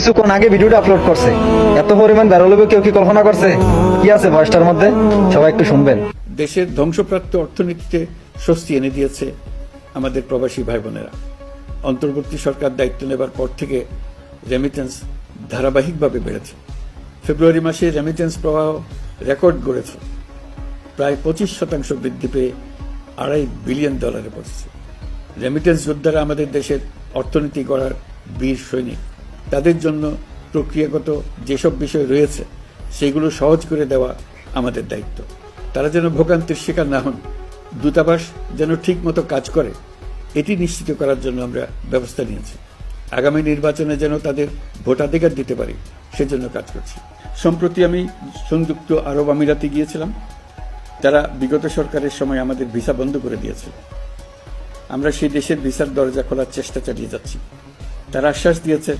কিছুক্ষণ আগে ভিডিওটা আপলোড করছে, এত পরিমাণ ভাইরাল হবে কেউ কি কল্পনা করছে? কি আছে ভয়েসটার মধ্যে, সবাই একটু শুনবেন। দেশের ধ্বংসপ্রাপ্ত অর্থনীতিতে স্বস্তি এনে দিয়েছে আমাদের প্রবাসী ভাই বোনেরা। অন্তর্বর্তী সরকার দায়িত্ব নেবার পর থেকে রেমিটেন্স ধারাবাহিকভাবে বেড়েছে। ফেব্রুয়ারি মাসে রেমিটেন্স প্রবাহ রেকর্ড গড়েছে, প্রায় 25% বৃদ্ধি পেয়ে $2.5 বিলিয়ন পৌঁছেছে। রেমিটেন্স যোদ্ধারা আমাদের দেশের অর্থনীতি গড়ার বীর সৈনিক। তাদের জন্য প্রক্রিয়াগত যেসব বিষয় রয়েছে সেগুলো সহজ করে দেওয়া আমাদের দায়িত্ব। তারা যেন ভোগান্তির শিকার না হন, দূতাবাস যেন ঠিক মতো কাজ করে, এটি নিশ্চিত করার জন্য আমরা ব্যবস্থা নিয়েছি। আগামী নির্বাচনে যেন তাদের ভোটাধিকার দিতে পারি সেজন্য কাজ করছি। সম্প্রতি আমি সংযুক্ত আরব আমিরাতে গিয়েছিলাম। তারা বিগত সরকারের সময় আমাদের ভিসা বন্ধ করে দিয়েছিল। আমরা সেই দেশের ভিসার দরজা খোলার চেষ্টা চালিয়ে যাচ্ছি। তারা আশ্বাস দিয়েছেন